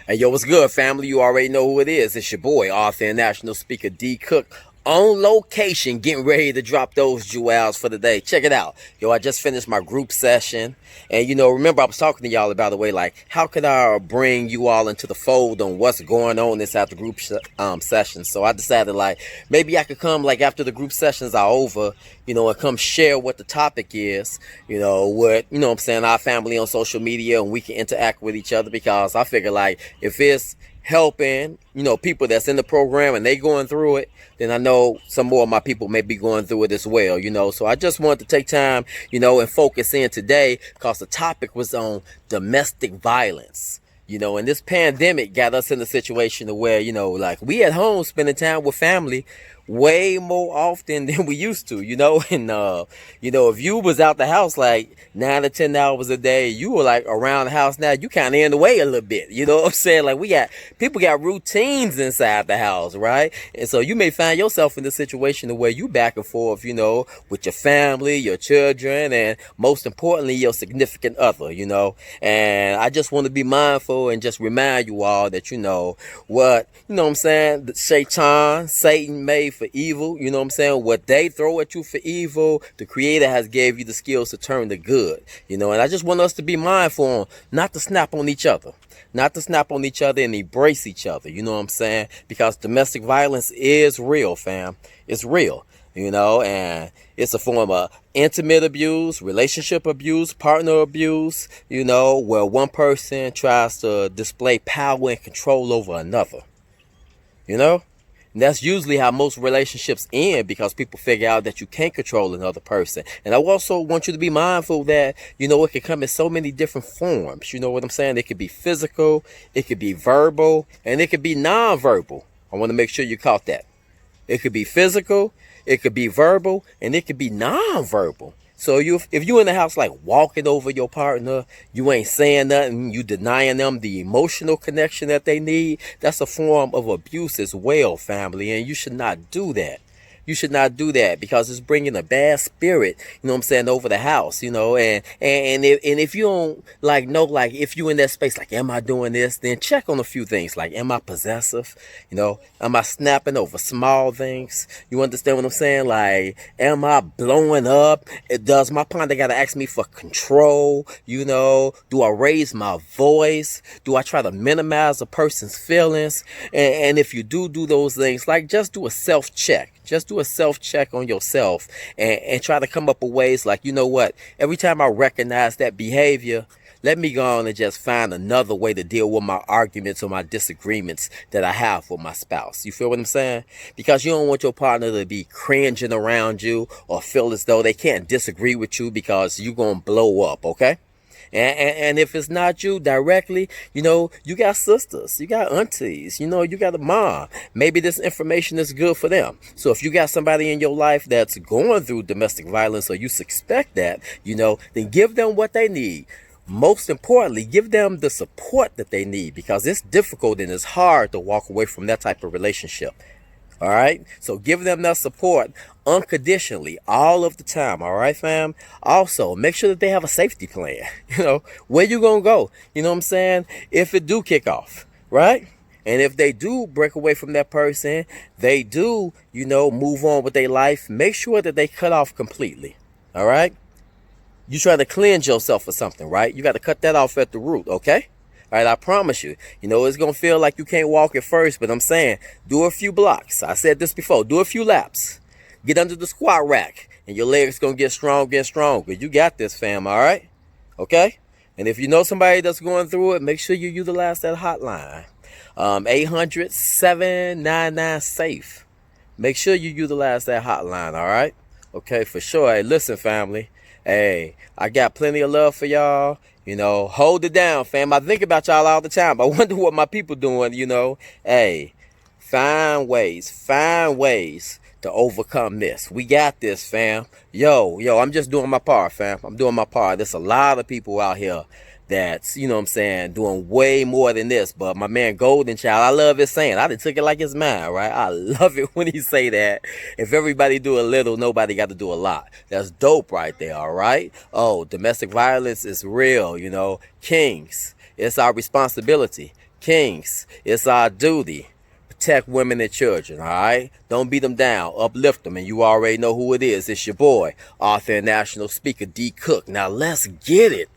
Hey, yo, what's good, family? You already know who it is. It's your boy, author and national speaker D. Cook, on location, getting ready to drop those jewels for the day. Check it out. Yo, I just finished my group session. And, remember I was talking to y'all about the way, like, how could I bring you all into the fold on what's going on inside the group session? So I decided, like, maybe I could come, like, after the group sessions are over, and come share what the topic is, what, I'm saying, our family on social media, and we can interact with each other, because I figure, like, if it's helping, people that's in the program and they going through it, then I know some more of my people may be going through it as well, So I just wanted to take time, and focus in today, because the topic was on domestic violence. And this pandemic got us in a situation where, like, we at home spending time with family way more often than we used to, and if you was out the house like 9 to 10 hours a day, you were like around the house. Now you kind of in the way a little bit, you know what I'm saying? Like, people got routines inside the house, right? And so you may find yourself in the situation where you back and forth, with your family, your children, and most importantly, your significant other, and I just want to be mindful and just remind you all that, what I'm saying, the Satan made for evil, what they throw at you for evil, the Creator has gave you the skills to turn to good, and I just want us to be mindful not to snap on each other, and embrace each other, you know what I'm saying? Because domestic violence is real, fam. It's real, and it's a form of intimate abuse, relationship abuse, partner abuse, where one person tries to display power and control over another, And that's usually how most relationships end, because people figure out that you can't control another person. And I also want you to be mindful that, it can come in so many different forms. You know what I'm saying? It could be physical, it could be verbal, and it could be nonverbal. I want to make sure you caught that. It could be physical, it could be verbal, and it could be nonverbal. So if you in the house, like, walking over your partner, you ain't saying nothing, you denying them the emotional connection that they need, that's a form of abuse as well, family. And you should not do that. You should not do that, because it's bringing a bad spirit, over the house, and if you don't, like, know, like, if you in that space, like, am I doing this? Then check on a few things, like, am I possessive? Am I snapping over small things? You understand what I'm saying? Like, am I blowing up? Does my partner gotta ask me for control? Do I raise my voice? Do I try to minimize a person's feelings? And if you do those things, like, just do a self-check. Just do a self-check on yourself, and try to come up with ways like, what? Every time I recognize that behavior, let me go on and just find another way to deal with my arguments or my disagreements that I have with my spouse. You feel what I'm saying? Because you don't want your partner to be cringing around you or feel as though they can't disagree with you, because you're going to blow up, okay? And if it's not you directly, you got sisters, you got aunties, you got a mom. Maybe this information is good for them. So if you got somebody in your life that's going through domestic violence, or you suspect that, then give them what they need. Most importantly, give them the support that they need, because it's difficult and it's hard to walk away from that type of relationship. All right. So give them that support unconditionally all of the time. All right, fam. Also, make sure that they have a safety plan. Where you going to go? You know what I'm saying? If it do kick off. Right. And if they do break away from that person, they do, move on with their life. Make sure that they cut off completely. All right. You try to cleanse yourself or something. Right. You got to cut that off at the root. OK. All right, I promise you, it's going to feel like you can't walk at first, but I'm saying, do a few blocks. I said this before, do a few laps. Get under the squat rack, and your legs going to get stronger and stronger. You got this, fam, all right? Okay? And if you know somebody that's going through it, make sure you utilize that hotline. 800-799-SAFE. Make sure you utilize that hotline, all right? Okay, for sure. Hey, listen, family. Hey, I got plenty of love for y'all. Hold it down, fam. I think about y'all all the time. I wonder what my people doing, Hey, find ways to overcome this. We got this, fam. Yo, I'm just doing my part, fam. I'm doing my part. There's a lot of people out here that's, doing way more than this. But my man Golden Child, I love his saying. I done took it like it's mine, right? I love it when he say that. If everybody do a little, nobody got to do a lot. That's dope right there, all right? Oh, domestic violence is real, Kings. It's our responsibility. Kings, it's our duty. Protect women and children, all right? Don't beat them down. Uplift them. And you already know who it is. It's your boy, author and national speaker, D. Cook. Now let's get it.